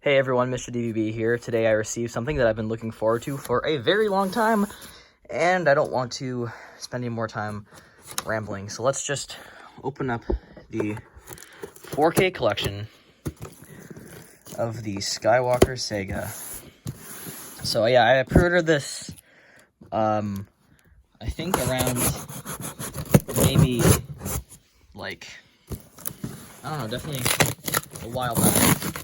Hey everyone, Mr. DVB here. Today I received something that I've been looking forward to for a very long time, and I don't want to spend any more time rambling. So let's just open up the 4K collection of the Skywalker Saga. So yeah, I pre-ordered this, I think around maybe like, I don't know, definitely a while back.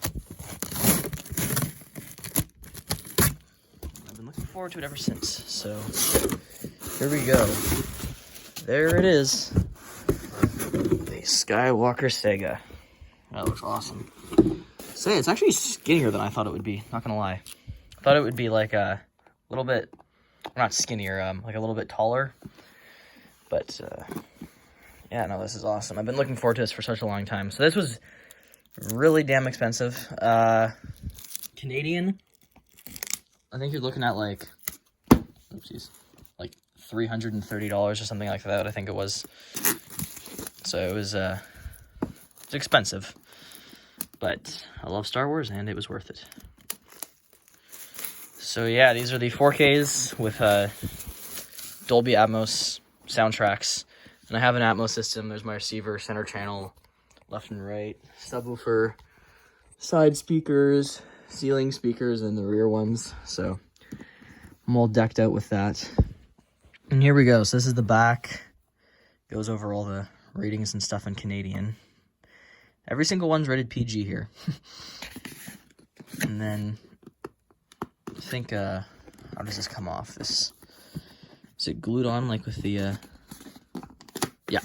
I've been looking forward to it ever since. So here we go. There it is. The Skywalker Saga. That looks awesome. Say, it's actually skinnier than I thought it would be, not gonna lie. I thought it would be like a little bit, not skinnier, like a little bit taller. But yeah, no, this is awesome. I've been looking forward to this for such a long time. So this was really damn expensive. Canadian, I think you're looking at like, oopsies, like $330 or something like that, I think it was. So it was, it's expensive. But I love Star Wars, and it was worth it. So yeah, these are the 4Ks with Dolby Atmos soundtracks. And I have an Atmos system. There's my receiver, center channel, left and right, subwoofer, side speakers, ceiling speakers, and the rear ones. So I'm all decked out with that. And here we go. So this is the back. Goes over all the ratings and stuff in Canadian. Every single one's rated PG here. And then I think, how does this come off? Is it glued on like with the, yeah.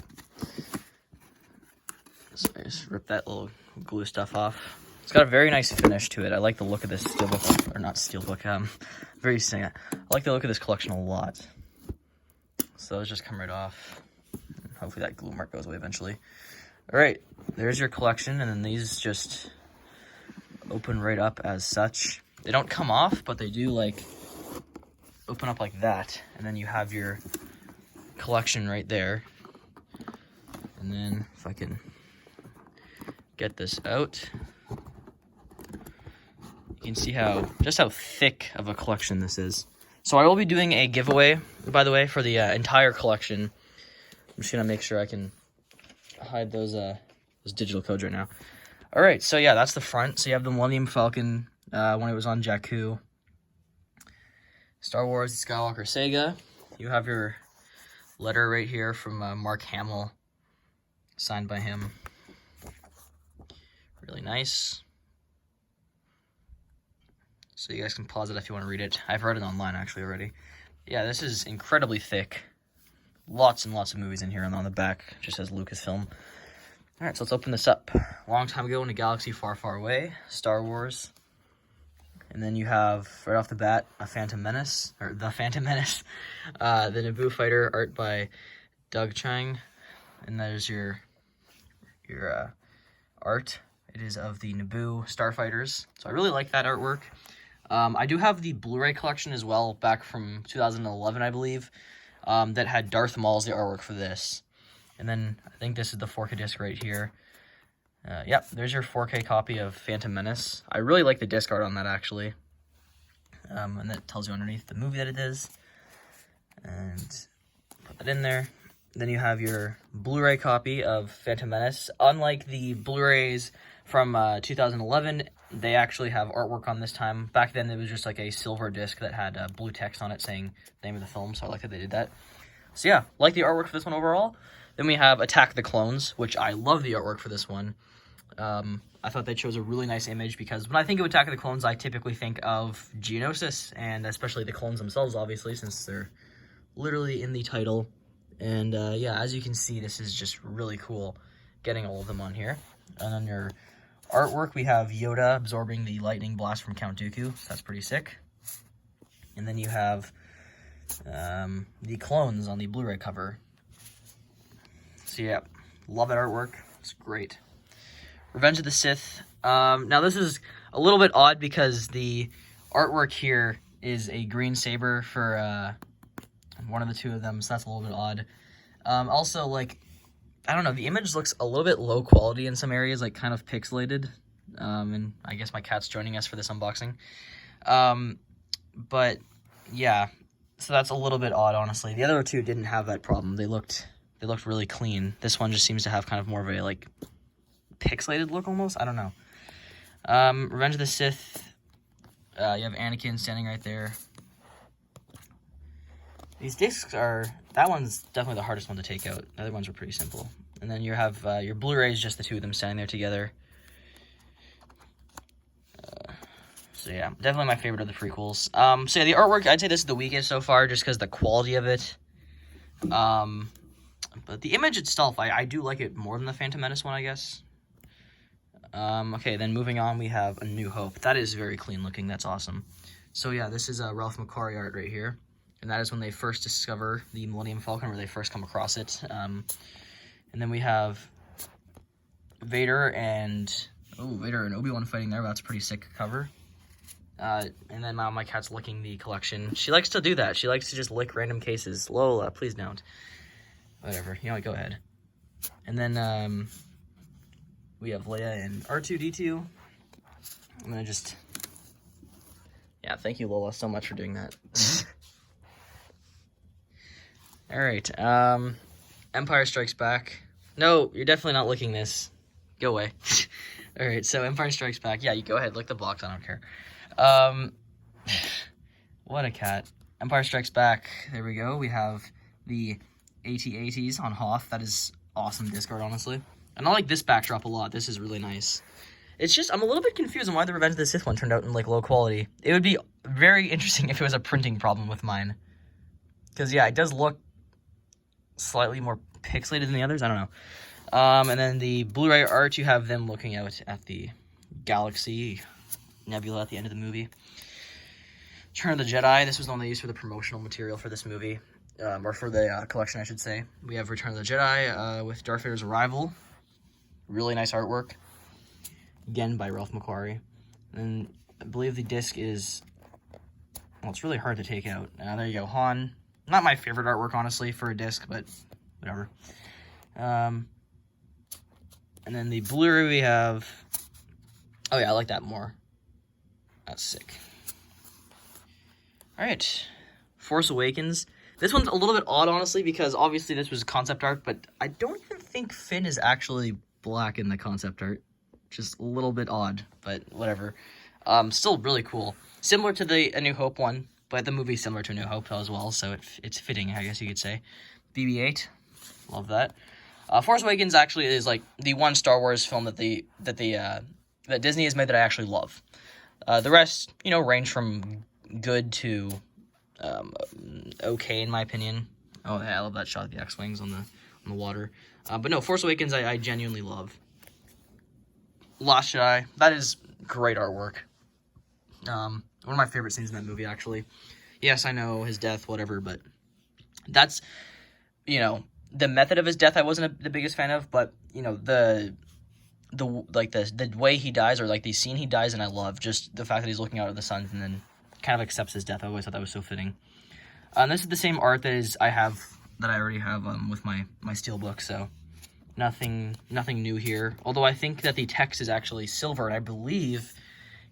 So I just rip that little glue stuff off. It's got a very nice finish to it. I like the look of this steelbook, or not steelbook, I like the look of this collection a lot. So those just come right off. Hopefully that glue mark goes away eventually. All right, there's your collection, and then these just open right up as such. They don't come off, but they do like open up like that, and then you have your collection right there. And then if I can get this out, you can see just how thick of a collection this is. So I will be doing a giveaway, by the way, for the entire collection. I'm just gonna make sure I can hide those digital codes right now. All right, so yeah, that's the front. So you have the Millennium Falcon when it was on Jakku. Star Wars, the Skywalker Saga. You have your letter right here from Mark Hamill, signed by him. Really nice. So you guys can pause it if you want to read it. I've read it online actually already. Yeah, this is incredibly thick. Lots and lots of movies in here, and on the back just says Lucasfilm. All right, so let's open this up. A long time ago in a galaxy far, far away, Star Wars. And then you have, right off the bat, The Phantom Menace. The Naboo Fighter, art by Doug Chang. And there's your art. It is of the Naboo starfighters. So I really like that artwork. I do have the Blu-ray collection as well, back from 2011, I believe, that had Darth Maul's the artwork for this. And then I think this is the 4K disc right here. Yep, there's your 4K copy of Phantom Menace. I really like the disc art on that, actually. And that tells you underneath the movie that it is. And put that in there. Then you have your Blu-ray copy of Phantom Menace. Unlike the Blu-rays from 2011, they actually have artwork on this time. Back then, it was just like a silver disc that had blue text on it saying the name of the film, so I like that they did that. So yeah, like the artwork for this one overall. Then we have Attack the Clones, which I love the artwork for this one. I thought they chose a really nice image because when I think of Attack of the Clones, I typically think of Geonosis, and especially the clones themselves, obviously, since they're literally in the title. And yeah, as you can see, this is just really cool getting all of them on here. And on your artwork, we have Yoda absorbing the lightning blast from Count Dooku. So that's pretty sick. And then you have the clones on the Blu-ray cover. So yeah, love that artwork. It's great. Revenge of the Sith. Now this is a little bit odd because the artwork here is a green saber for one of the two of them, so that's a little bit odd. Also, like, I don't know, the image looks a little bit low quality in some areas, like kind of pixelated. And I guess my cat's joining us for this unboxing. But yeah, so that's a little bit odd, honestly. The other two didn't have that problem. They looked really clean. This one just seems to have kind of more of a like pixelated look almost. I don't know. Revenge of the Sith. You have Anakin standing right there. These discs are, that one's definitely the hardest one to take out. The other ones were pretty simple. And then you have your Blu-rays, just the two of them standing there together. So yeah, definitely my favorite of the prequels. So yeah, the artwork, I'd say this is the weakest so far, just because the quality of it. But the image itself, I do like it more than the Phantom Menace one, I guess. Okay, then moving on, we have A New Hope. That is very clean looking. That's awesome. So yeah, this is Ralph McQuarrie art right here. And that is when they first discover the Millennium Falcon, where they first come across it. And then we have Vader and Obi-Wan fighting there. That's a pretty sick cover. And then my cat's licking the collection. She likes to do that. She likes to just lick random cases. Lola, please don't. Whatever. You know what? Go ahead. And then we have Leia and R2-D2. I'm gonna just... Yeah, thank you, Lola, so much for doing that. All right. Empire Strikes Back. No, you're definitely not licking this. Go away. All right, so Empire Strikes Back. Yeah, you go ahead. Lick the box. I don't care. What a cat. Empire Strikes Back. There we go. We have the AT-ATs on Hoth. That is awesome disc art, honestly. And I like this backdrop a lot. This is really nice. It's just, I'm a little bit confused on why the Revenge of the Sith one turned out in, like, low quality. It would be very interesting if it was a printing problem with mine. Because, yeah, it does look slightly more pixelated than the others. I don't know. And then the Blu-ray art, you have them looking out at the galaxy nebula at the end of the movie. Return of the Jedi. This was the one they used for the promotional material for this movie. Or for the collection, I should say. We have Return of the Jedi with Darth Vader's arrival. Really nice artwork. Again, by Ralph McQuarrie. And I believe the disc is... Well, it's really hard to take out. There you go. Han. Not my favorite artwork, honestly, for a disc, but whatever. And then the Blu-ray we have... Oh, yeah, I like that more. That's sick. Alright. Force Awakens. This one's a little bit odd, honestly, because obviously this was concept art, but I don't even think Finn is actually black in the concept art. Just a little bit odd, but whatever. Still really cool. Similar to the A New Hope one, but the movie's similar to A New Hope as well, so it's fitting, I guess you could say. BB-8. Love that. Force Awakens actually is like the one Star Wars film that Disney has made that I actually love. The rest, you know, range from good to okay in my opinion. Oh yeah, I love that shot of the X-Wings on the water. But no, Force Awakens I genuinely love. Last Jedi, that is great artwork. One of my favorite scenes in that movie, actually. Yes, I know his death, whatever, but that's, you know, the method of his death I wasn't the biggest fan of, but you know, the way he dies, or like the scene he dies in, I love. Just the fact that he's looking out at the sun and then kind of accepts his death. I always thought that was so fitting. This is the same art that I already have with my steelbook, so nothing new here. Although I think that the text is actually silver, and I believe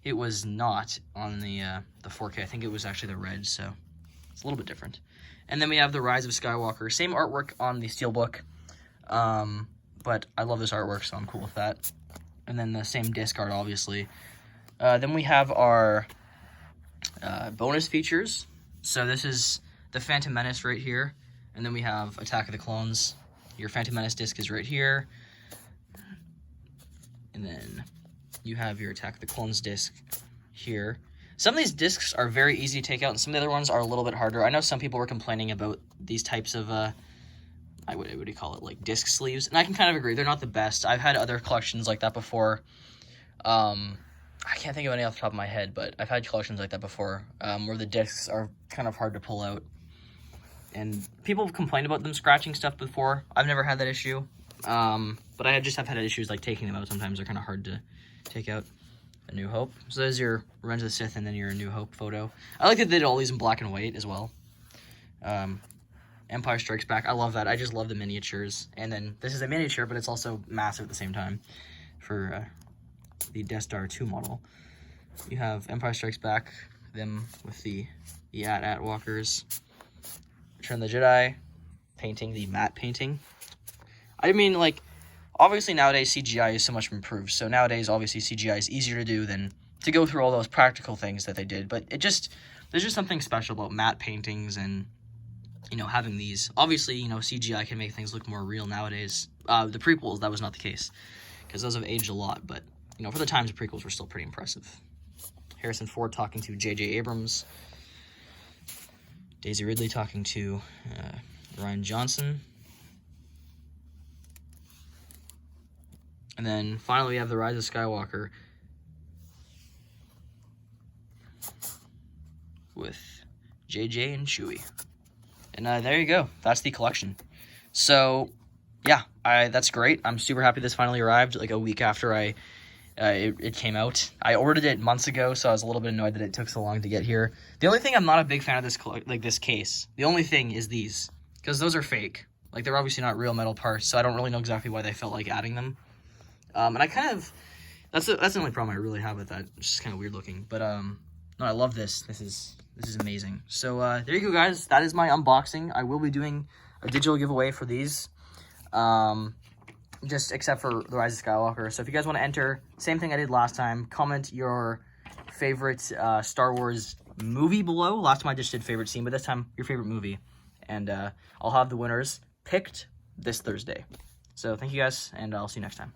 it was not on the 4K. I think it was actually the red, so it's a little bit different. And then we have The Rise of Skywalker. Same artwork on the steelbook, but I love this artwork, so I'm cool with that. And then the same disc art, obviously. Then we have our bonus features. So this is the Phantom Menace right here, and then we have Attack of the Clones. Your Phantom Menace disc is right here, and then you have your Attack of the Clones disc here. Some of these discs are very easy to take out, and some of the other ones are a little bit harder. I know some people were complaining about these types of, what do you call it, like disc sleeves, and I can kind of agree. They're not the best. I've had other collections like that before. I can't think of any off the top of my head, but I've had collections like that before, where the discs are kind of hard to pull out. And people have complained about them scratching stuff before. I've never had that issue, but I just have had issues like taking them out. Sometimes they're kind of hard to take out. A New Hope. So there's your Revenge of the Sith and then your New Hope photo. I like that they did all these in black and white as well. Empire Strikes Back. I love that. I just love the miniatures. And then this is a miniature, but it's also massive at the same time for the Death Star 2 model. You have Empire Strikes Back, them with the AT-AT walkers. Return of the Jedi painting, the matte painting. I mean, like, obviously nowadays CGI is so much improved. So nowadays, obviously CGI is easier to do than to go through all those practical things that they did. But there's just something special about matte paintings and, you know, having these. Obviously, you know, CGI can make things look more real nowadays. The prequels, that was not the case, because those have aged a lot. But, you know, for the times, the prequels were still pretty impressive. Harrison Ford talking to J.J. Abrams. Daisy Ridley talking to Rian Johnson. And then finally we have The Rise of Skywalker with JJ and Chewie. And there you go. That's the collection. So, yeah, that's great. I'm super happy this finally arrived, like a week after it came out. I ordered it months ago, so I was a little bit annoyed that it took so long to get here. The only thing I'm not a big fan of this case, the only thing is these, because those are fake. Like, they're obviously not real metal parts, so I don't really know exactly why they felt like adding them. And I kind of, that's the only problem I really have with that. It's just kind of weird looking. But, no, I love this. This is amazing. So, there you go, guys. That is my unboxing. I will be doing a digital giveaway for these. Just except for The Rise of Skywalker. So if you guys want to enter, same thing I did last time. Comment your favorite Star Wars movie below. Last time I just did favorite scene, but this time your favorite movie. And I'll have the winners picked this Thursday. So thank you guys, and I'll see you next time.